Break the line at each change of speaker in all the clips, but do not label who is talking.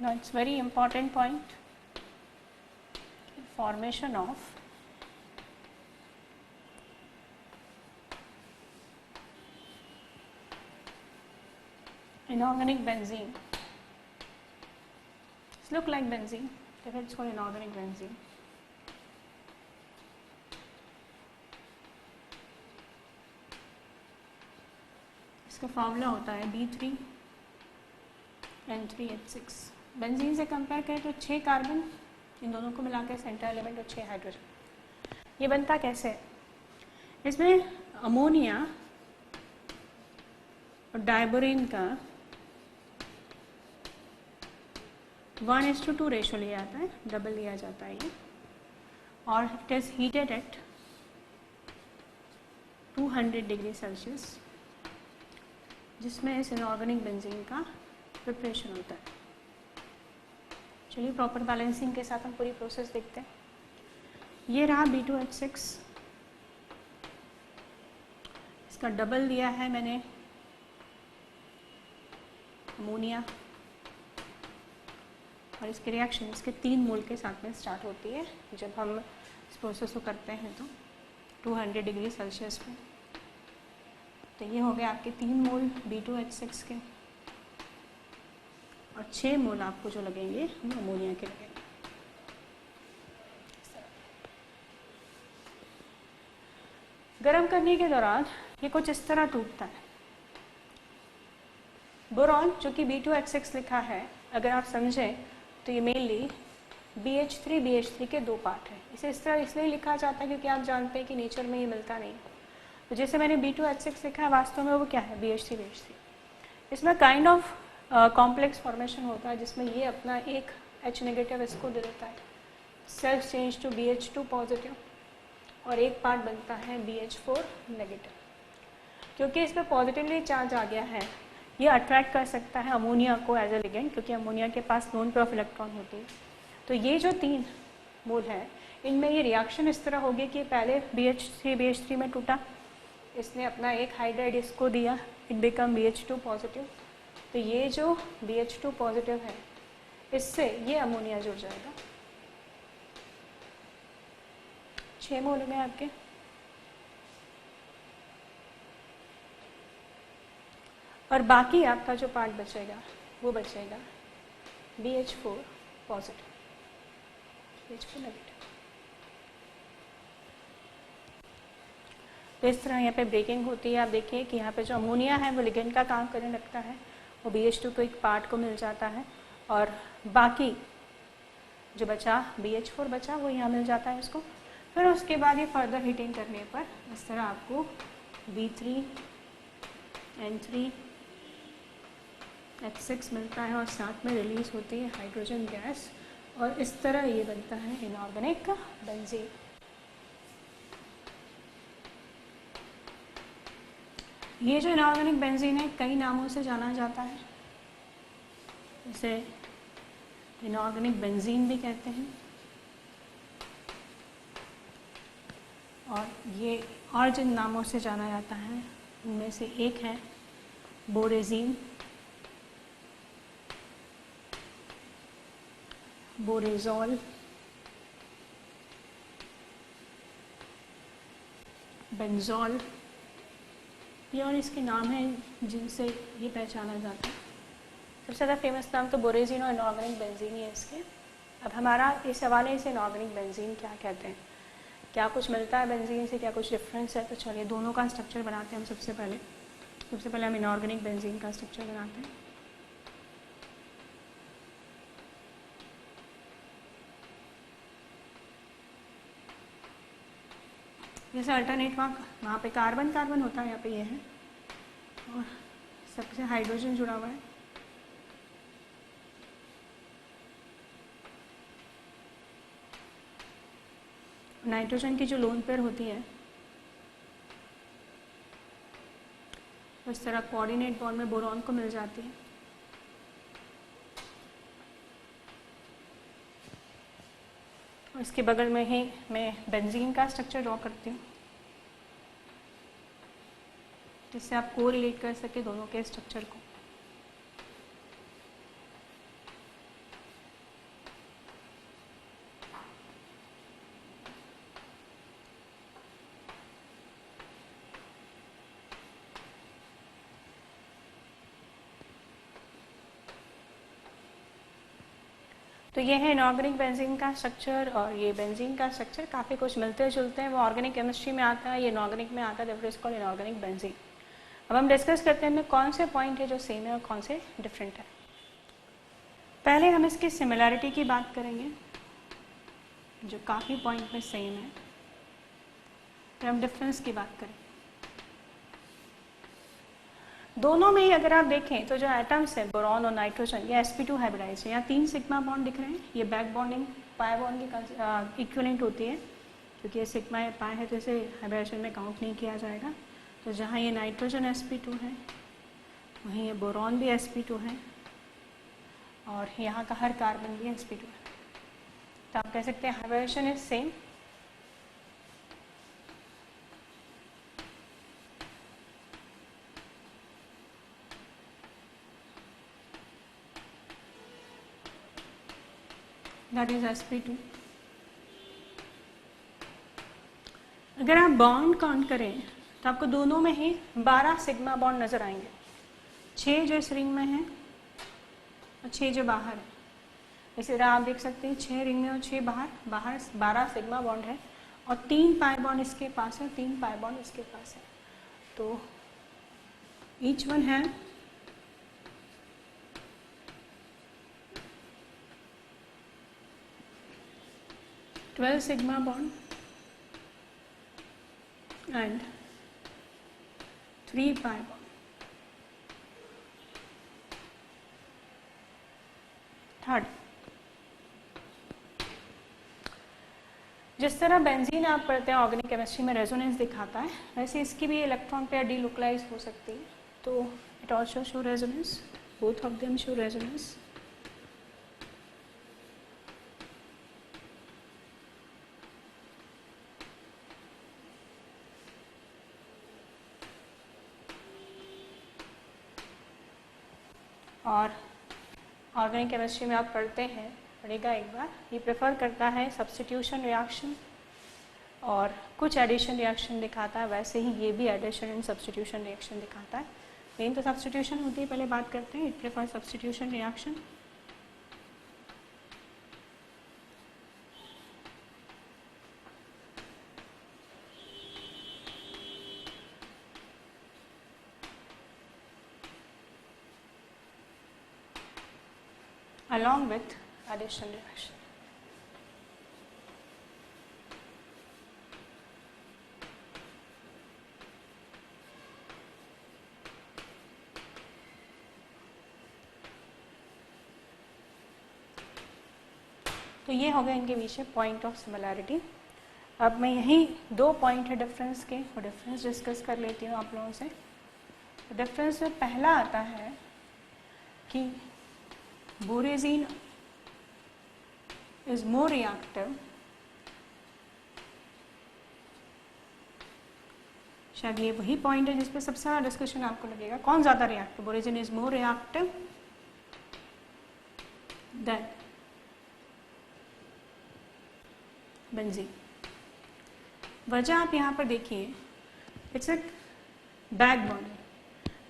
Now it's very important point, formation of inorganic benzene. It's look like benzene, if it's called inorganic benzene. इसका formula होता है B3N3H6। Benzene से compare करें तो 6 carbon, इन दोनों को मिलाकर सेंटर एलिमेंट और 6 हाइड्रोजन। ये बनता कैसे है? इसमें अमोनिया और डाइबोरेन का 1:2 रेशो लिया जाता है, डबल लिया जाता है ये, और it is heated at 200 degree Celsius, जिसमें इस इनऑर्गेनिक बेंजीन का प्रिपरेशन होता है। चलिए प्रॉपर बैलेंसिंग के साथ हम पूरी प्रोसेस देखते हैं। ये रहा B2H6, इसका डबल दिया है मैंने अमोनिया, और इसकी रिएक्शन इसके 3 मोल के साथ में स्टार्ट होती है जब हम इस प्रोसेस को करते हैं तो 200 डिग्री सेल्सियस में। तो ये हो गया आपके 3 मोल B2H6 के, और 6 मोल आपको जो लगेंगे वो अमोनिया के लगेंगे। गर्म करने के दौरान ये कुछ इस तरह टूटता है। बोरॉन जो कि B2H6 लिखा है, अगर आप समझें तो ये मेनली BH3 के 2 पार्ट है। इसे इस तरह इसलिए लिखा जाता है क्योंकि आप जानते हैं कि नेचर में ये मिलता नहीं। तो जैसे मैंने B2H6 लिखा है, वास्तव में वो क्या है? BH3। इसमें काइंड ऑफ कॉम्प्लेक्स फॉर्मेशन होता है जिसमें ये अपना एक H नेगेटिव इसको दे देता है, self change to BH2 positive, और एक पार्ट बनता है BH4 नेगेटिव। क्योंकि इस पर पॉजिटिवली चार्ज आ गया है, ये अट्रैक्ट कर सकता है अमोनिया को एज ए लिगेंड, क्योंकि अमोनिया के पास लोन पेयर ऑफ इलेक्ट्रॉन होती है। तो ये जो 3 मोल है, इनमें ये रिएक्शन इस तरह होगी कि पहले BH3 में टूटा, इसने अपना एक हाइड्राइड इसको दिया, इट बिकम BH2 पॉजिटिव। तो ये जो BH2 पॉजिटिव है, इससे ये अमोनिया जुड़ जाएगा। 6 मोल में आपके, और बाकी आपका जो पार्ट बचेगा वो बचेगा BH4 पॉजिटिव, BH4 नेगेटिव। तो इस तरह यहाँ पे ब्रेकिंग होती है। आप देखिए कि यहाँ पे जो अमोनिया है वो लिगेंड का काम करने लगता है, वो BH2 को एक पार्ट को मिल जाता है, और बाकी जो बचा BH4 बचा वो यहाँ मिल जाता है इसको। फिर उसके बाद ये फर्दर हीटिंग करने पर इस तरह आपको B3N3H6 मिलता है, और साथ में रिलीज होती है हाइड्रोजन गैस, और इस तरह ये बनता है इनऑर्गेनिक बेंजीन। ये जो इनऑर्गेनिक बेंजीन है कई नामों से जाना जाता है, इसे इनऑर्गेनिक बेंजीन भी कहते हैं, और ये और जिन नामों से जाना जाता है उनमें से एक है बोरेजीन, बोरेजॉल, बेंजॉल, ये और इसके नाम हैं जिनसे ये पहचाना जाता है। सबसे ज़्यादा फेमस नाम तो बोरेजीन और इनऑर्गेनिक बेंजीन ही है इसके। अब हमारा ये सवाल है, इसे इनऑर्गेनिक बेंजीन क्या कहते हैं, क्या कुछ मिलता है बेंजीन से, क्या कुछ डिफरेंस है? तो चलिए दोनों का स्ट्रक्चर बनाते हैं हम। सबसे पहले हम इनऑर्गेनिक बेंजीन का स्ट्रक्चर बनाते हैं। जैसे अल्टरनेट वहाँ पे कार्बन होता है, यहाँ पे ये है, और सबसे हाइड्रोजन जुड़ा हुआ है। नाइट्रोजन की जो लोन पेयर होती है इस तरह कोऑर्डिनेट बॉन्ड में बोरॉन को मिल जाती है। और इसके बगल में ही मैं बेंजीन का स्ट्रक्चर ड्रॉ करती हूँ, जिससे आप को रिलेट कर सके दोनों के स्ट्रक्चर को। तो ये है इनऑर्गेनिक बेंजीन का स्ट्रक्चर और ये बेंजीन का स्ट्रक्चर काफ़ी कुछ मिलते जुलते हैं। वो ऑर्गेनिक केमिस्ट्री में आता है, ये इनऑर्गेनिक में आता है, therefore it's called inorganic benzene. अब हम डिस्कस करते हैं कौन से पॉइंट है जो सेम है और कौन से डिफरेंट है। पहले हम इसकी सिमिलैरिटी की बात करेंगे जो काफ़ी पॉइंट में सेम है, फिर हम डिफरेंस की बात करें। दोनों में ही अगर आप देखें तो जो एटम्स है बोरॉन और नाइट्रोजन, ये sp2 हाइब्रिडाइज है। यहाँ 3 सिग्मा बॉन्ड दिख रहे हैं, ये बैक बॉन्डिंग पाई बॉन्ड की इक्विवेलेंट होती है, क्योंकि ये सिग्मा या पाई है तो इसे हाइब्रिडाइजेशन में काउंट नहीं किया जाएगा। तो जहाँ ये नाइट्रोजन sp2 है, वहीं ये बोरॉन भी sp2 है और यहाँ का हर कार्बन भी sp2 है। तो आप कह सकते हैं hybridisation is same. That is sp2। अगर आप बॉन्ड काउंट करें तो आपको दोनों में ही 12 सिग्मा बॉन्ड नजर आएंगे, 6 जो इस रिंग में है और 6 जो बाहर है। इसी तरह आप देख सकते हैं 6 रिंग में और 6 बाहर 12 सिग्मा बॉन्ड है और 3 पाई बॉन्ड इसके पास है, 3 पाई बॉन्ड इसके पास है। तो ईच वन है 12 sigma bond and 3 pi bond. Third, जिस तरह बेंजीन आप पढ़ते हैं ऑर्गेनिक केमिस्ट्री में रेजोनेंस दिखाता है, वैसे इसकी भी इलेक्ट्रॉन पेयर डीलोकलाइज हो सकती है। तो it also show resonance, both of them show resonance. और ऑर्गेनिक केमिस्ट्री में आप पढ़ेगा एक बार, ये प्रेफर करता है सब्स्टिट्यूशन रिएक्शन और कुछ एडिशन रिएक्शन दिखाता है, वैसे ही ये भी एडिशन एंड सब्स्टिट्यूशन रिएक्शन दिखाता है। मेन तो सब्स्टिट्यूशन होती है, पहले बात करते हैं। It prefer substitution reaction. along with addition reaction. तो ये हो गया इनके बीच में पॉइंट ऑफ सिमिलैरिटी। अब मैं यही 2 पॉइंट है डिफरेंस के, वो डिफरेंस डिस्कस कर लेती हूँ आप लोगों से। डिफरेंस में पहला आता है कि बोरेजीन is more reactive, शायद ये वही पॉइंट है जिसपे सबसे ज़्यादा डिस्कशन आपको लगेगा। कौन ज़्यादा reactive? Borazine is more reactive than benzene. वजह आप यहाँ पर देखिए, it's a back bonding.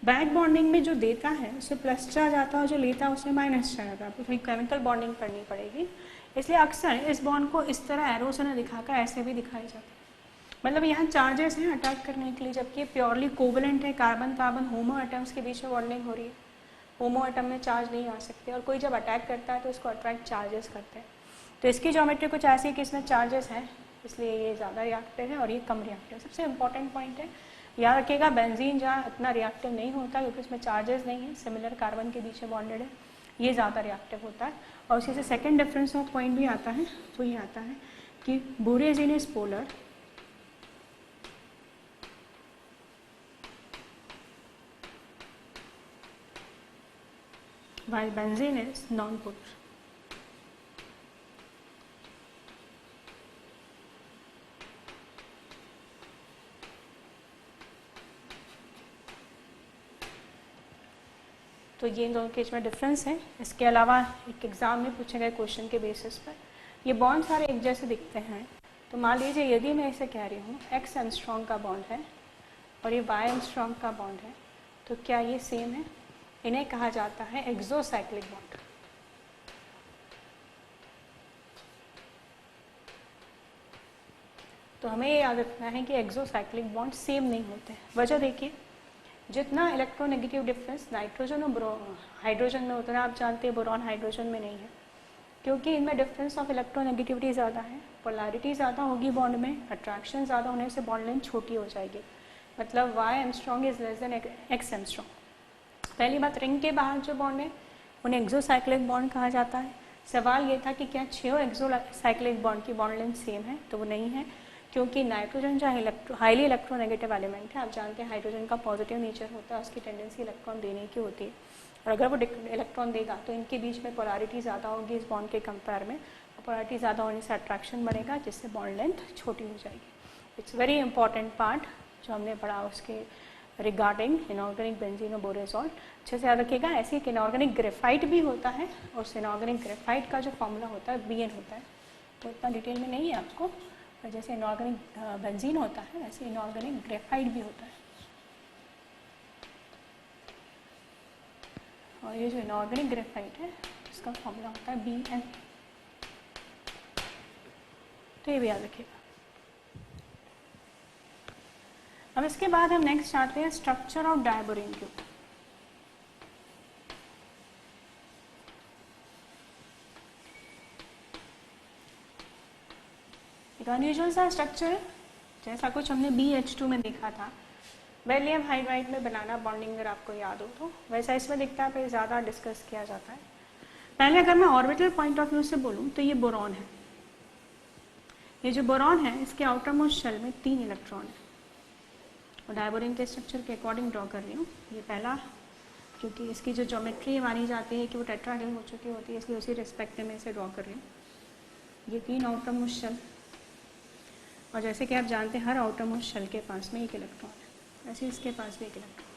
Back bonding में जो देता है उससे प्लस चार्ज आता है और जो लेता है उसमें माइनस चार्ज आता है। आपको थोड़ी केमिकल बॉन्डिंग करनी पड़ेगी, इसलिए अक्सर इस बॉन्ड को इस तरह एरो से न दिखाकर ऐसे भी दिखाई जाता है। मतलब यहाँ चार्जेस हैं अटैक करने के लिए, जबकि प्योरली कोवलेंट है। कार्बन कार्बन होमो एटम्स के बीच में बॉन्डिंग हो रही है, होमो एटम में चार्ज नहीं आ सकते, और कोई जब अटैक करता है तो उसको अट्रैक्ट चार्जेस करते हैं। तो इसकी ज्योमेट्री कुछ ऐसी है कि इसमें चार्जेस हैं, इसलिए ये ज़्यादा रिएक्टिव है और ये कम रिएक्टिव। सबसे इंपॉर्टेंट पॉइंट है, याद रखिएगा बेंजीन जहाँ इतना रिएक्टिव नहीं होता क्योंकि इसमें चार्जेस नहीं है, सिमिलर कार्बन के बीच में बॉन्डेड है, ये ज़्यादा रिएक्टिव होता है। और उसी से सेकेंड डिफरेंस ऑफ पॉइंट भी आता है, तो ये आता है कि borazine is polar while benzene is non-polar. तो ये इन दोनों के बीच में डिफरेंस है। इसके अलावा एक एग्जाम में पूछे गए क्वेश्चन के बेसिस पर ये बॉन्ड सारे एक जैसे दिखते हैं। तो मान लीजिए यदि मैं इसे कह रही हूँ एक्स एंगस्ट्रॉम का बॉन्ड है और ये वाई एंगस्ट्रॉम का बॉन्ड है, तो क्या ये सेम है? इन्हें कहा जाता है एक्सोसाइक्लिक बॉन्ड। तो हमें ये याद रखना है कि एक्सोसाइक्लिक बॉन्ड सेम नहीं होते। वजह देखिए, जितना इलेक्ट्रोनेगेटिव डिफरेंस नाइट्रोजन और हाइड्रोजन में उतना आप जानते हैं बोरॉन हाइड्रोजन में नहीं है, क्योंकि इनमें डिफरेंस ऑफ इलेक्ट्रोनेगेटिविटी ज़्यादा है, पोलैरिटी ज़्यादा होगी बॉन्ड में, अट्रैक्शन ज़्यादा होने से बॉन्ड लेंथ छोटी हो जाएगी। मतलब Y angstrom is less than X angstrom. पहली बात, रिंग के बाहर जो बॉन्ड है उन्हें एक्सोसाइक्लिक बॉन्ड कहा जाता है। सवाल ये था कि क्या 6 एक्सोसाइक्लिक बॉन्ड की बॉन्ड लेंथ सेम है, तो वो नहीं है, क्योंकि नाइट्रोजन जो हाईली इलेक्ट्रोनेगेटिव एलिमेंट है, आप जानते हैं हाइड्रोजन का पॉजिटिव नेचर होता है, उसकी टेंडेंसी इलेक्ट्रॉन देने की होती है, और अगर वो इलेक्ट्रॉन देगा तो इनके बीच में पोलैरिटी ज़्यादा होगी इस बॉन्ड के कंपेयर में, और पोलैरिटी ज़्यादा होने से अट्रैक्शन बनेगा, जिससे बॉन्ड लेंथ छोटी हो जाएगी। इट्स वेरी इंपॉर्टेंट पार्ट जो हमने पढ़ा उसके रिगार्डिंग इनऑर्गेनिक बेंजीन और बोरेजॉल। अच्छे से याद रखिएगा। ऐसे एक इनऑर्गेनिक ग्रेफाइट भी होता है, और उस इनऑर्गेनिक ग्रेफाइट का जो फॉर्मूला होता है Bn होता है, तो इतना डिटेल में नहीं है आपको, पर जैसे इनऑर्गेनिक बेंजीन होता है वैसे इनऑर्गेनिक ग्रेफाइट भी होता है, और ये जो इनऑर्गेनिक ग्रेफाइट है इसका फॉर्मूला होता है Bn। तो ये भी याद रखिएगा। अब इसके बाद हम नेक्स्ट आते हैं स्ट्रक्चर ऑफ डायबोरिन के ऊपर। एक अनयूजुअल सा स्ट्रक्चर जैसा कुछ हमने BH2 में देखा था, वैलियम हाइड्राइड में बनाना बॉन्डिंग, अगर आपको याद हो तो वैसा इसमें दिखता है, पर ज़्यादा डिस्कस किया जाता है। पहले अगर मैं ऑर्बिटल पॉइंट ऑफ व्यू से बोलूँ तो ये बोरॉन है। ये जो बोरॉन है इसके आउटर मोस्ट शेल में 3 इलेक्ट्रॉन है, और डायबोरिन के स्ट्रक्चर के अकॉर्डिंग ड्रॉ कर रही हूँ। ये पहला, क्योंकि इसकी जो ज्योमेट्री मानी जाती है कि वो टेट्राहेड्रल हो चुकी होती है, इसलिए उसी रिस्पेक्ट में इसे ड्रॉ कर रही हूँ। ये 3 आउटर मोस्ट शेल, और जैसे कि आप जानते हैं हर आउटर मोस्ट शेल के पास में 1 इलेक्ट्रॉन है, वैसे इसके पास भी 1 इलेक्ट्रॉन।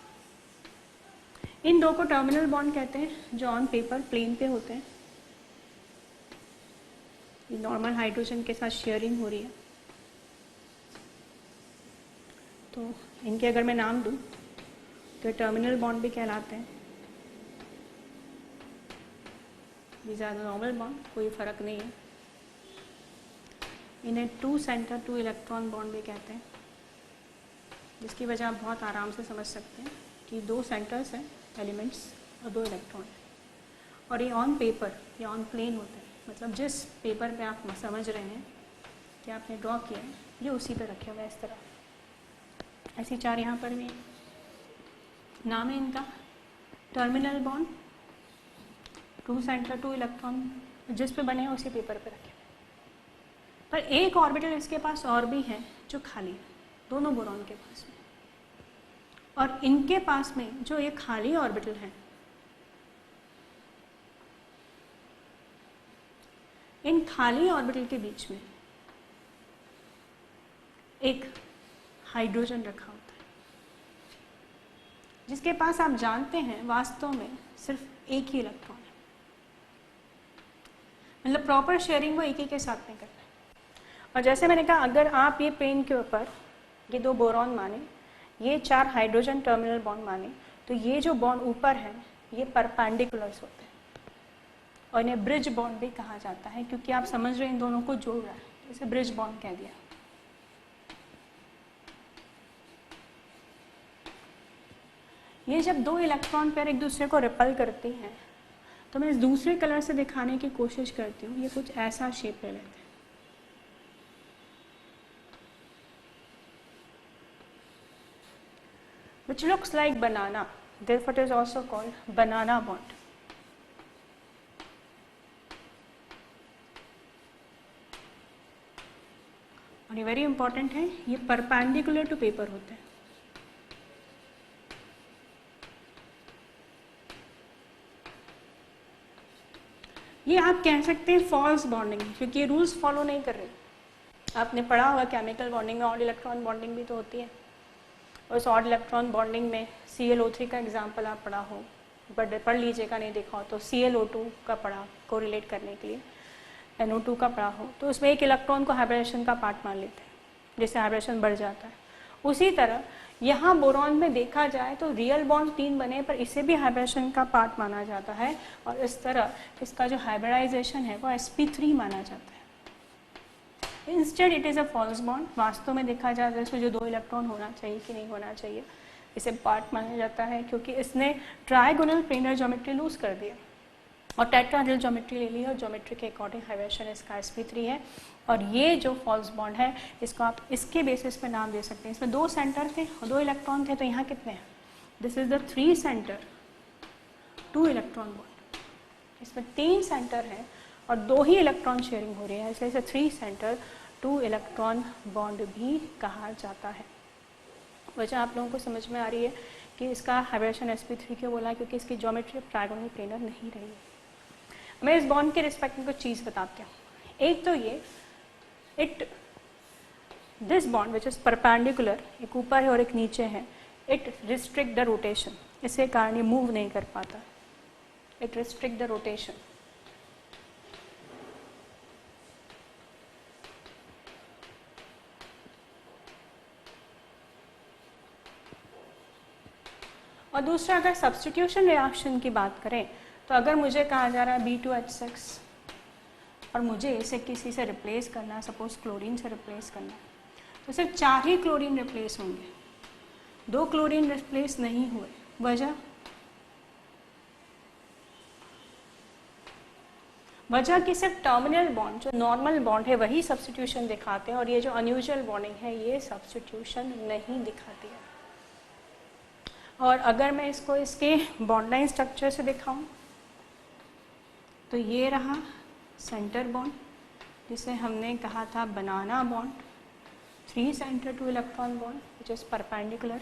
इन दो को टर्मिनल बॉन्ड कहते हैं, जो ऑन पेपर प्लेन पे होते हैं। ये नॉर्मल हाइड्रोजन के साथ शेयरिंग हो रही है, तो इनके अगर मैं नाम दूं तो टर्मिनल बॉन्ड भी कहलाते हैं। ये ज़्यादा नॉर्मल बॉन्ड, कोई फ़र्क नहीं है। इन्हें 2 सेंटर 2 इलेक्ट्रॉन बॉन्ड भी कहते हैं, जिसकी वजह आप बहुत आराम से समझ सकते हैं कि 2 सेंटर्स हैं एलिमेंट्स और 2 इलेक्ट्रॉन हैं, और ये ऑन पेपर या ऑन प्लेन होते हैं। मतलब जिस पेपर पे आप समझ रहे हैं कि आपने ड्रॉ किया है, ये उसी पे रखे हुए हैं इस तरह। ऐसी 4 यहाँ पर भी नाम है इनका टर्मिनल बॉन्ड, 2 सेंटर 2 इलेक्ट्रॉन जिस पे बने हैं उसी पेपर पे रखे हुए। पर एक ऑर्बिटल इसके पास और भी है जो खाली है, दोनों बोरॉन के पास में, और इनके पास में जो ये खाली ऑर्बिटल है, इन खाली ऑर्बिटल के बीच में एक हाइड्रोजन रखा होता है, जिसके पास आप जानते हैं वास्तव में सिर्फ 1 ही इलेक्ट्रॉन है। मतलब प्रॉपर शेयरिंग वो एक ही के साथ में करना है। और जैसे मैंने कहा, अगर आप ये पेन के ऊपर ये 2 बोरॉन माने, ये 4 हाइड्रोजन टर्मिनल बॉन्ड माने, तो ये जो बॉन्ड ऊपर है ये परपेंडिकुलर्स होते हैं, और इन्हें ब्रिज बॉन्ड भी कहा जाता है, क्योंकि आप समझ रहे हैं इन दोनों को जोड़ रहा है, इसे ब्रिज बॉन्ड कह दिया। ये जब 2 इलेक्ट्रॉन पेयर एक दूसरे को रिपल करती हैं, तो मैं इस दूसरे कलर से दिखाने की कोशिश करती हूँ। ये कुछ ऐसा शेप ले लेते हैं, which looks like banana, therefore it is also called banana bond. और ये वेरी इंपॉर्टेंट है, ये परपेंडिकुलर टू पेपर होते हैं। ये आप कह सकते हैं फॉल्स बॉन्डिंग, क्योंकि ये रूल्स फॉलो नहीं कर रहे। आपने पढ़ा होगा केमिकल बॉन्डिंग में ऑड इलेक्ट्रॉन बॉन्डिंग भी तो होती है, और उस ऑड इलेक्ट्रॉन बॉन्डिंग में ClO3 का एग्जाम्पल आप पढ़ा हो, बट पढ़ लीजिएगा, नहीं देखा हो तो ClO2 का पढ़ा को रिलेट करने के लिए, NO2 का पढ़ा हो, तो उसमें 1 इलेक्ट्रॉन को हाइब्रिडेशन का पार्ट मान लेते हैं, जिससे हाइब्रिडेशन बढ़ जाता है। उसी तरह यहाँ बोरॉन में देखा जाए तो रियल बॉन्ड 3 बने, पर इसे भी हाइब्रिडेशन का पार्ट माना जाता है, और इस तरह इसका जो हाइब्रिडाइजेशन है वो sp3 माना जाता है। Instead it is a false bond. वास्तव में देखा जाए तो इसमें जो 2 इलेक्ट्रॉन होना चाहिए कि नहीं होना चाहिए, इसे पार्ट माना जाता है क्योंकि इसने ट्राइगोनल प्लेनर ज्योमेट्री लूज कर दिया और टेट्राहेड्रल ज्योमेट्री ले ली और ज्योमेट्री के अकॉर्डिंग हाइब्रिडेशन इसका sp3 है। और ये जो फॉल्स बॉन्ड है इसको आप इसके बेसिस पे नाम दे सकते हैं। इसमें 2 सेंटर थे और 2 इलेक्ट्रॉन थे, तो यहाँ कितने हैं? This is the 3 centre 2 electron bond. इसमें 3 सेंटर हैं और 2 ही इलेक्ट्रॉन शेयरिंग हो रही है, इसलिए इसे 3 सेंटर 2 इलेक्ट्रॉन बॉन्ड भी कहा जाता है। वजह आप लोगों को समझ में आ रही है कि इसका हाइब्रिडेशन sp3 क्यों बोला, क्योंकि इसकी ज्योमेट्री ट्राइगोनल प्लेनर नहीं रही है। मैं इस बॉन्ड के रिस्पेक्ट में कुछ चीज़ बताती हूँ। एक तो ये this bond which is perpendicular, एक ऊपर है और एक नीचे है, इट रिस्ट्रिक्ट द रोटेशन, इसके कारण ये मूव नहीं कर पाता, इट रिस्ट्रिक्ट द रोटेशन। और दूसरा, अगर सब्स्टिट्यूशन रिएक्शन की बात करें तो अगर मुझे कहा जा रहा है B2H6 और मुझे इसे किसी से रिप्लेस करना है, सपोज क्लोरीन से रिप्लेस करना है, तो सिर्फ 4 ही क्लोरीन रिप्लेस होंगे, 2 क्लोरीन रिप्लेस नहीं हुए। वजह कि सिर्फ टर्मिनल बॉन्ड जो नॉर्मल बॉन्ड है वही सब्स्टिट्यूशन दिखाते हैं और ये जो अनयूजुअल बॉन्डिंग है ये सब्स्टिट्यूशन नहीं दिखाती है। और अगर मैं इसको इसके बॉन्ड लाइन स्ट्रक्चर से दिखाऊं तो ये रहा सेंटर बॉन्ड जिसे हमने कहा था banana bond, 3 centre 2 electron bond which is perpendicular.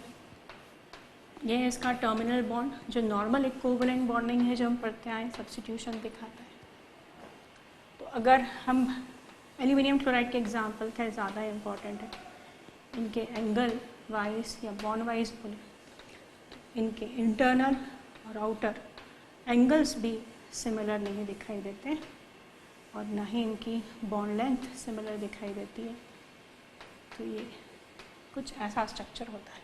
ये है इसका टर्मिनल बॉन्ड जो नॉर्मल इक्विवेलेंट बॉन्डिंग है जो हम पढ़ते आए, सब्स्टिट्यूशन दिखाता है। तो अगर हम एल्यूमिनियम क्लोराइड के एग्जाम्पल थे, ज़्यादा इम्पॉर्टेंट है, इनके एंगल वाइज या बॉन्ड वाइज बोले तो इनके इंटरनल और आउटर एंगल्स भी सिमिलर नहीं दिखाई देते और ना ही इनकी बॉन्ड लेंथ सिमिलर दिखाई देती है। तो ये कुछ ऐसा स्ट्रक्चर होता है।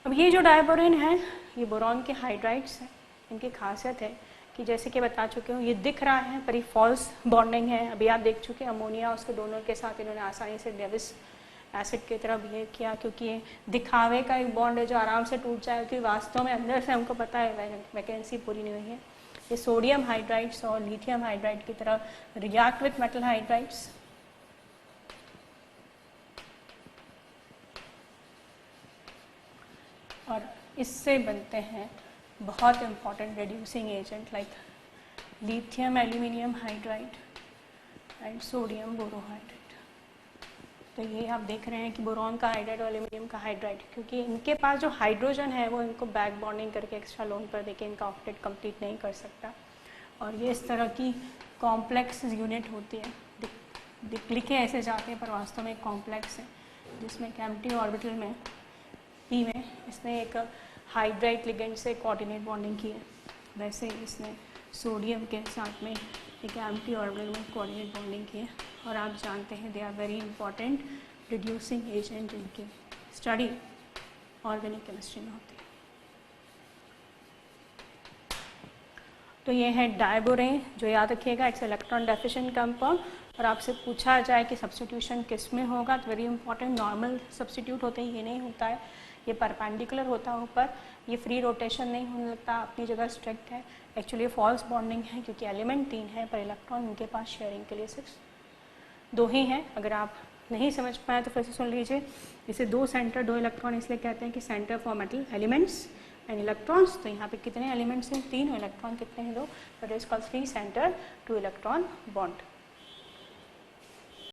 अब ये जो डायबोरेन है ये बोरॉन के हाइड्राइड्स हैं। इनकी खासियत है कि जैसे कि बता चुके हूँ ये दिख रहा है पर ये फॉल्स बॉन्डिंग है। अभी आप देख चुके अमोनिया उसके डोनर के साथ इन्होंने आसानी से डेविस एसिड की तरह बिहेव किया क्योंकि ये दिखावे का एक बॉन्ड है जो आराम से टूट जाए, क्योंकि वास्तव में अंदर से हमको पता है वैकेंसी पूरी नहीं हुई है। ये सोडियम हाइड्राइड्स और लिथियम हाइड्राइड की तरह रिएक्ट विथ मेटल हाइड्राइड्स। और इससे बनते हैं बहुत important reducing agent like lithium aluminium hydride and sodium borohydride. तो ये आप देख रहे हैं कि बोरॉन का हाइड्राइड और एल्यूमिनियम का हाइड्राइड, क्योंकि इनके पास जो हाइड्रोजन है वो इनको बैक बॉन्डिंग करके एक्स्ट्रा लोन पर देके इनका ऑक्टेट कंप्लीट नहीं कर सकता। और ये इस तरह की कॉम्प्लेक्स यूनिट होती है, लिखे ऐसे जाते हैं पर वास्तव में कॉम्प्लेक्स है जिसमें एक एम्प्टी ऑर्बिटल में पी में इसने एक हाइड्राइड लिगेंड से कोऑर्डिनेट बॉन्डिंग की है, वैसे इसने सोडियम के साथ में एक एम्प्टी ऑर्बिटल में कोऑर्डिनेट बॉन्डिंग की है। और आप जानते हैं they are very important reducing agent जिनकी स्टडी ऑर्गेनिक केमिस्ट्री में होती है। तो ये है डायबोरेन, जो याद रखिएगा इट्स इलेक्ट्रॉन डेफिशिएंट कंपाउंड। और आपसे पूछा जाए कि सब्स्टिट्यूशन किस में होगा तो वेरी इंपॉर्टेंट नॉर्मल सब्स्टिट्यूट होते हैं, ये नहीं होता है, ये परपेंडिकुलर होता है ऊपर, ये फ्री रोटेशन नहीं होने लगता, अपनी जगह स्ट्रिक्ट है। एक्चुअली फॉल्स बॉन्डिंग है क्योंकि एलिमेंट 3 है पर इलेक्ट्रॉन उनके पास शेयरिंग के लिए सिर्फ 2 ही हैं। अगर आप नहीं समझ पाए तो फिर से सुन लीजिए, इसे 2 सेंटर 2 इलेक्ट्रॉन इसलिए कहते हैं कि centre for metal elements and electrons. तो यहाँ पे कितने एलिमेंट्स हैं? 3, इलेक्ट्रॉन कितने हैं? 2, but is called 3 centre 2 electron bond.